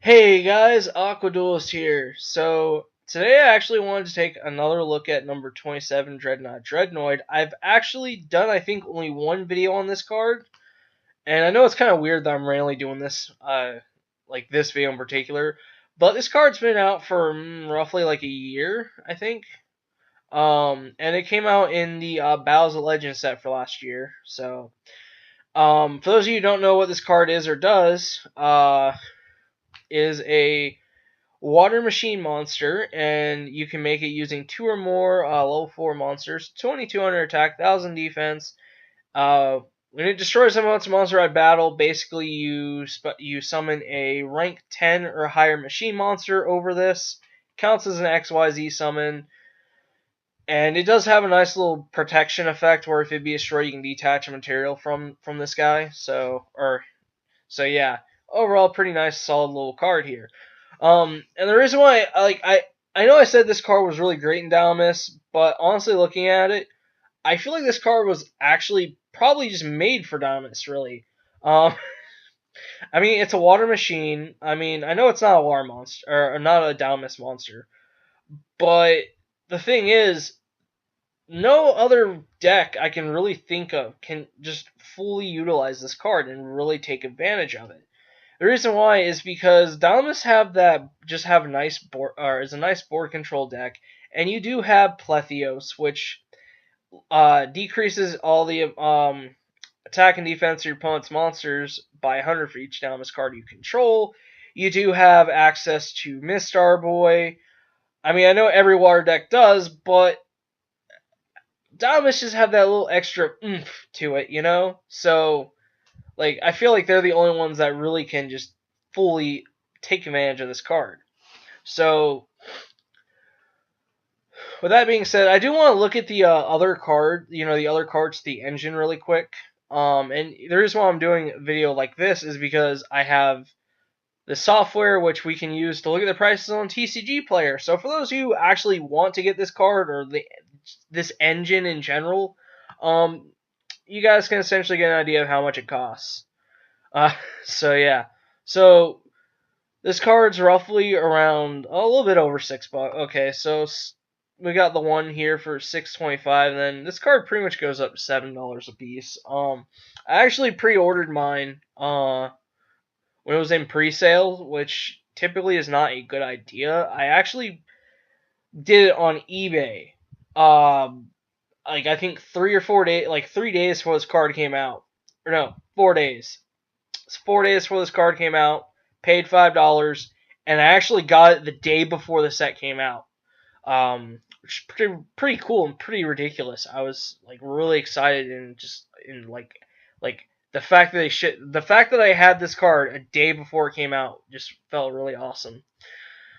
Hey guys, Aqua Duelist here. So today I actually wanted to take another look at number 27, Dreadnought Dreadnoid. I've actually done, I think, only one video on this card, and I know it's kind of weird that I'm randomly doing this, like this video in particular, but this card's been out for roughly like a year, I think. And it came out in the Battles of Legends set for last year. So, for those of you who don't know what this card is or does, is a water machine monster, and you can make it using two or more level 4 monsters, 2200 attack, 1000 defense. When it destroys a monster at battle, basically you summon a rank 10 or higher machine monster over this. Counts as an XYZ summon, and it does have a nice little protection effect where if it be destroyed, you can detach a material from this guy. So yeah, overall pretty nice, solid little card here. And the reason why I know I said this card was really great in Dinomists, but honestly looking at it, I feel like this card was actually probably just made for Dinomists, really. Um, I mean, it's a water machine. I mean, I know it's not a water monster or not a Dinomist monster, but the thing is, no other deck I can really think of can just fully utilize this card and really take advantage of it. The reason why is because Dinomists have a nice board, or is a nice board control deck, and you do have Plethios, which decreases all the attack and defense of your opponent's monsters by 100 for each Dinomist card you control. You do have access to Mistar Boy. I mean, I know every water deck does, but Dinomists just have that little extra oomph to it, you know? So, like, I feel like they're the only ones that really can just fully take advantage of this card. So, with that being said, I do want to look at the other card, the other cards, the engine, really quick. And the reason why I'm doing a video like this is because I have the software which we can use to look at the prices on TCG Player. So, for those of you who actually want to get this card or this engine in general, you guys can essentially get an idea of how much it costs. So yeah. So this card's roughly around a little bit over $6. Okay, so we got the one here for $6.25, and then this card pretty much goes up to $7 a piece. I actually pre-ordered mine when it was in pre-sale, which typically is not a good idea. I actually did it on eBay. Like I think 3 or 4 days, like 3 days before this card came out, or no, 4 days. It's 4 days before this card came out. Paid $5, and I actually got it the day before the set came out. Which is pretty cool and pretty ridiculous. I was like really excited and just like the fact that I had this card a day before it came out just felt really awesome.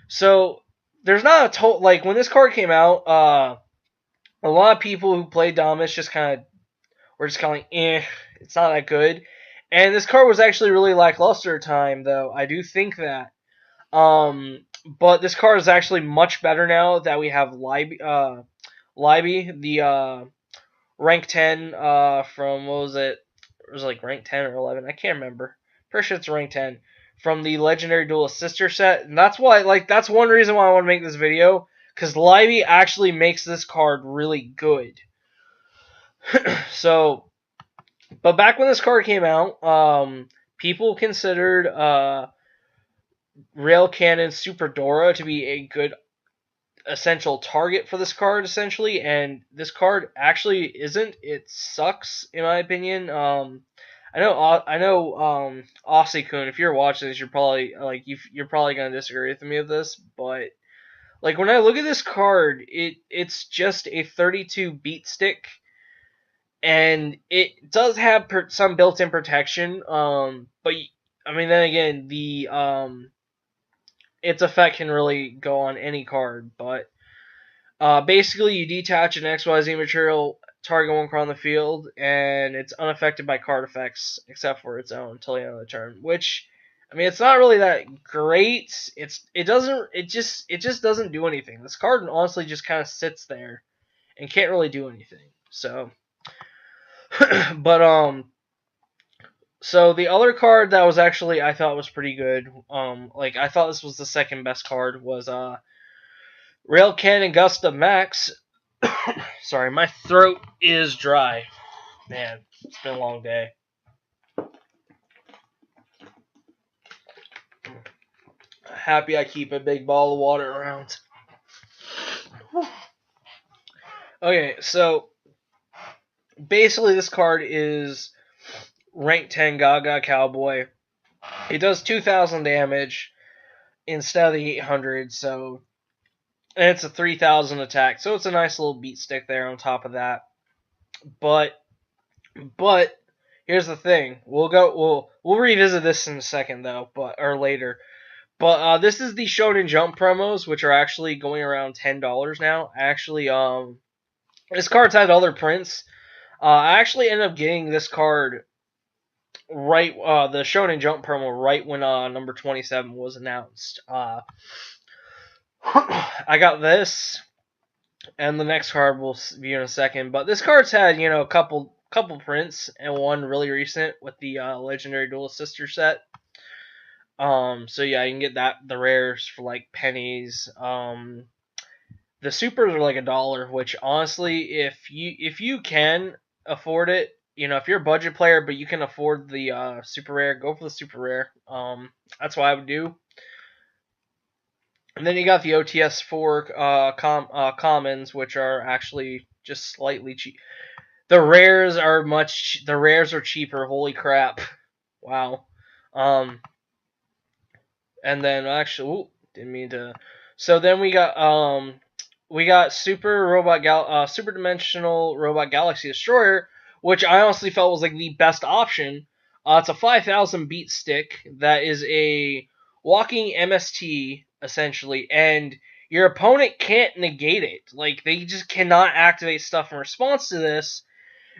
So there's not a total like when this card came out. A lot of people who played Dinomists just kind of were just kind of like, it's not that good. And this card was actually really lackluster at the time, though. I do think that. But this card is actually much better now that we have Libby, the rank 10 from, what was it? It was like rank 10 or 11. I can't remember. Pretty sure it's rank 10 from the Legendary Duelist Sister set. And that's why, that's one reason why I want to make this video. Because Libby actually makes this card really good. So, but back when this card came out, people considered Rail Cannon Super Dora to be a good essential target for this card, essentially, and this card actually isn't. It sucks, in my opinion. I know, Aussie-kun, if you're watching this, you're probably you're probably gonna disagree with me with this, but like when I look at this card, it's just a 32 beat stick. And it does have some built-in protection, but I mean, then again, its effect can really go on any card. But basically, you detach an XYZ material, target one card on the field, and it's unaffected by card effects except for its own until the end of the turn. Which, I mean, it's not really that great. It just doesn't do anything. This card honestly just kind of sits there and can't really do anything. So. But So the other card that was actually I thought was pretty good, like I thought this was the second best card, was Rail Cannon Gusta Max. Sorry, my throat is dry. Man, it's been a long day. Happy I keep a big ball of water around. Okay, so basically this card is rank 10 Gaga Cowboy. It does 2,000 damage instead of the 800, so and it's a 3,000 attack, so it's a nice little beat stick there on top of that. But here's the thing. We'll revisit this in a second though, or later. But this is the Shonen Jump promos, which are actually going around $10 now. Actually, this card's had other prints. I actually ended up getting this card right, the Shonen Jump promo right when number 27 was announced. I got this, and the next card we'll view in a second. But this card's had a couple prints, and one really recent with the Legendary Duelist Sister set. So yeah, you can get the rares for like pennies. The supers are like $1, which honestly, if you can afford it, if you're a budget player but you can afford the super rare, go for the super rare. That's what I would do. And then you got the OTS 4 commons, which are actually just slightly cheap. The rares are cheaper. Holy crap! Wow. And then actually, didn't mean to. So then we got Super Dimensional Robot Galaxy Destroyer, which I honestly felt was like the best option. It's a 5,000 beat stick that is a walking MST essentially, and your opponent can't negate it. Like they just cannot activate stuff in response to this.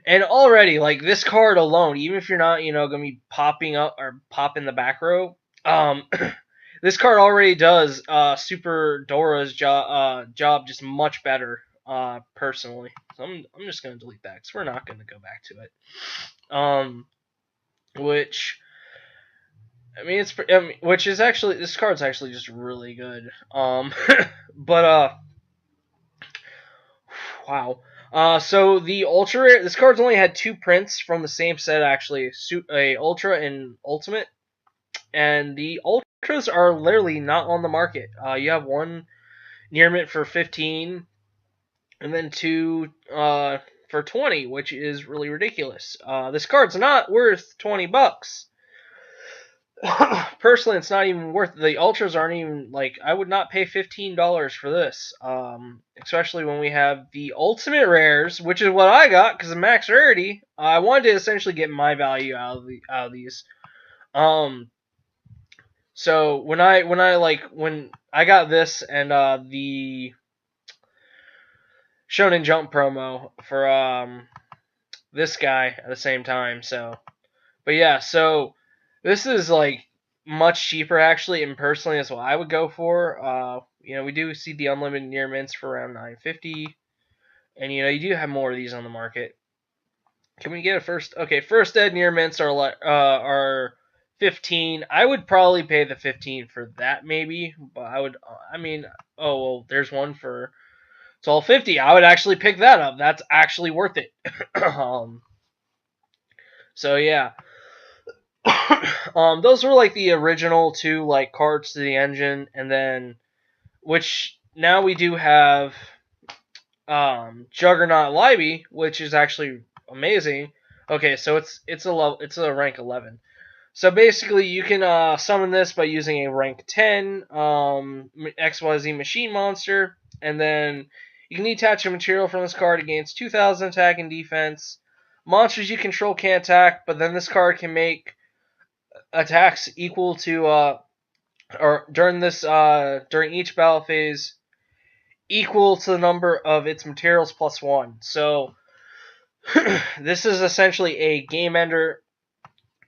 And already, like this card alone, even if you're not, gonna be popping up or popping the back row, this card already does Super Dora's job just much better, personally. So I'm just gonna delete that because we're not gonna go back to it. Which I mean, which is actually this card's actually just really good. But wow. So the Ultra Rare, this card's only had 2 prints from the same set actually, a Ultra and Ultimate, and the Ultras are literally not on the market. You have one near mint for 15, and then 2 for 20, which is really ridiculous. This card's not worth $20. Personally, it's not even worth. The ultras aren't even like I would not pay $15 for this. Especially when we have the ultimate rares, which is what I got because of max rarity. I wanted to essentially get my value out of these. So when I got this and the Shonen Jump promo for this guy at the same time. So, but yeah, so this is like much cheaper actually, and personally that's what I would go for. We do see the unlimited near mints for around $9.50, and you do have more of these on the market. Can we get a first? Okay, first ed near mints are 15. I would probably pay the 15 for that maybe, but oh well, there's one for $12.50. I would actually pick that up. That's actually worth it. So yeah. Those were like the original 2 like cards to the engine, and then which now we do have Juggernaut Libby, which is actually amazing. Okay, so it's a rank 11. So basically, you can summon this by using a rank 10 XYZ machine monster, and then you can detach a material from this card against 2,000 attack and defense. Monsters you control can't attack, but then this card can make attacks equal to or during each battle phase equal to the number of its materials plus 1. So this is essentially a game ender.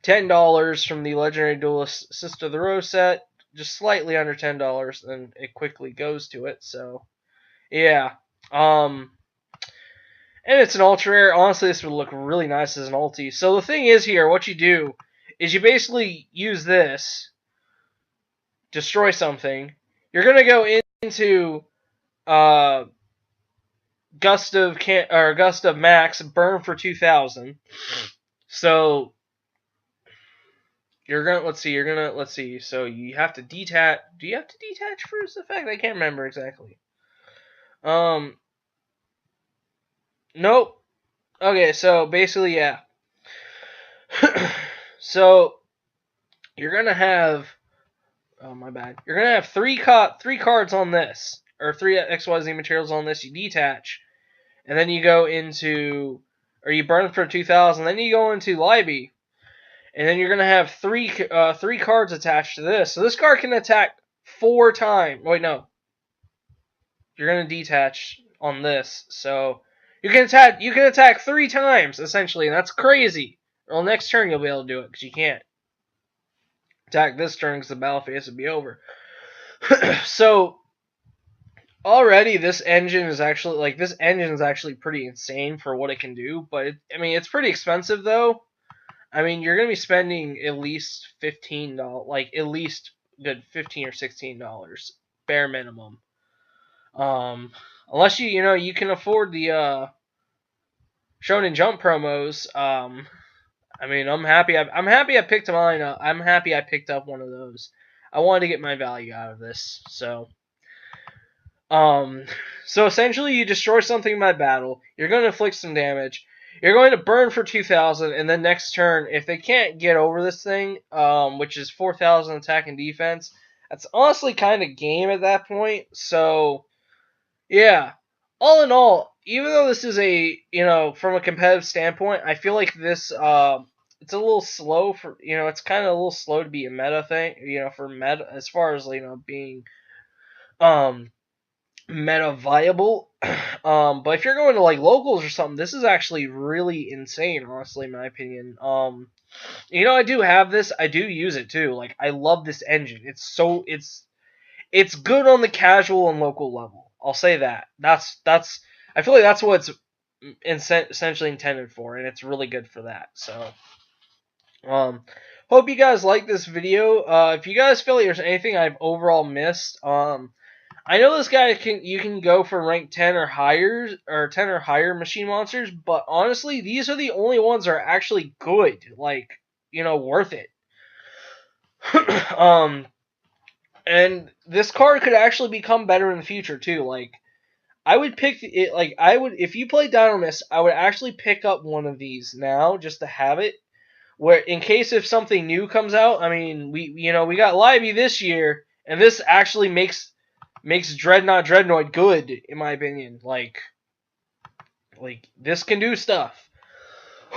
$10 from the Legendary Duelist Sister of the Rose set, just slightly under $10, and it quickly goes to it. So yeah, and it's an ultra rare. Honestly, this would look really nice as an ulti. So the thing is here, what you do is you basically use this, destroy something. You're gonna go into Gust of Max, burn for 2,000. So you're gonna let's see. So you have to detach. Do you have to detach first effect? I can't remember exactly. Nope. Okay, so basically, yeah. So you're gonna have. Oh my bad. You're gonna have three cards on this, or three XYZ materials on this. You detach, and then you go into, or you burn for 2,000. Then you go into Libby, and then you're gonna have three cards attached to this. So this card can attack 4 times. Wait, no. You're gonna detach on this, so you can attack 3 times essentially, and that's crazy. Well, next turn you'll be able to do it because you can't attack this turn because the battle phase would be over. So already this engine is actually pretty insane for what it can do. But I mean, it's pretty expensive though. I mean, you're gonna be spending at least $15, like at least good $15 or $16 bare minimum. Unless you can afford the Shonen Jump promos. I mean, I'm happy I picked mine up. I'm happy I picked up one of those. I wanted to get my value out of this. So essentially you destroy something in my battle. You're going to inflict some damage. You're going to burn for 2,000, and then next turn, if they can't get over this thing, which is 4,000 attack and defense, that's honestly kind of game at that point. So yeah, all in all, even though this is from a competitive standpoint, I feel like this it's a little slow for it's kind of a little slow to be a meta thing, for meta as far as being meta viable. But if you're going to like locals or something, this is actually really insane, honestly, in my opinion. I do have this. I do use it too. Like I love this engine. It's good on the casual and local level. I'll say that. I feel like that's what it's essentially intended for, and it's really good for that. So, hope you guys like this video. If you guys feel like there's anything I've overall missed, I know this guy you can go for rank 10 or higher, machine monsters, but honestly, these are the only ones that are actually good, like worth it. And this card could actually become better in the future too. Like I would pick it. Like I would, if you play Dinomist, I would actually pick up one of these now just to have it. Where in case if something new comes out, I mean we got Libby this year, and this actually makes Dreadnoid good in my opinion. Like this can do stuff.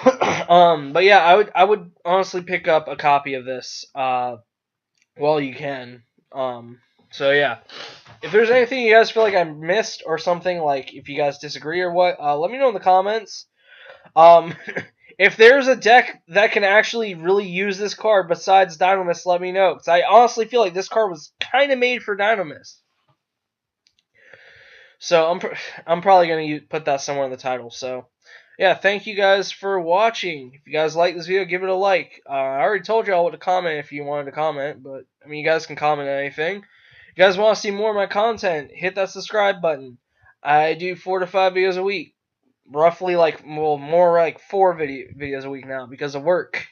But yeah, I would honestly pick up a copy of this while you can. So yeah, if there's anything you guys feel like I missed or something, like if you guys disagree or what, let me know in the comments. If there's a deck that can actually really use this card besides Dinomist, let me know, because I honestly feel like this card was kind of made for Dinomist. So I'm probably gonna put that somewhere in the title. So yeah, thank you guys for watching. If you guys like this video, give it a like. I already told y'all what to comment if you wanted to comment, but I mean, you guys can comment on anything. If you guys want to see more of my content, hit that subscribe button. I do 4 to 5 videos a week, roughly more like 4 videos a week now because of work.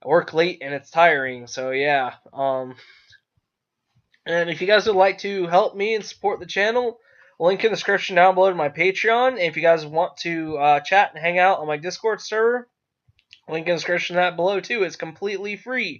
I work late and it's tiring, so yeah. And if you guys would like to help me and support the channel, link in the description down below to my Patreon. And if you guys want to chat and hang out on my Discord server, link in the description that below too. It's completely free.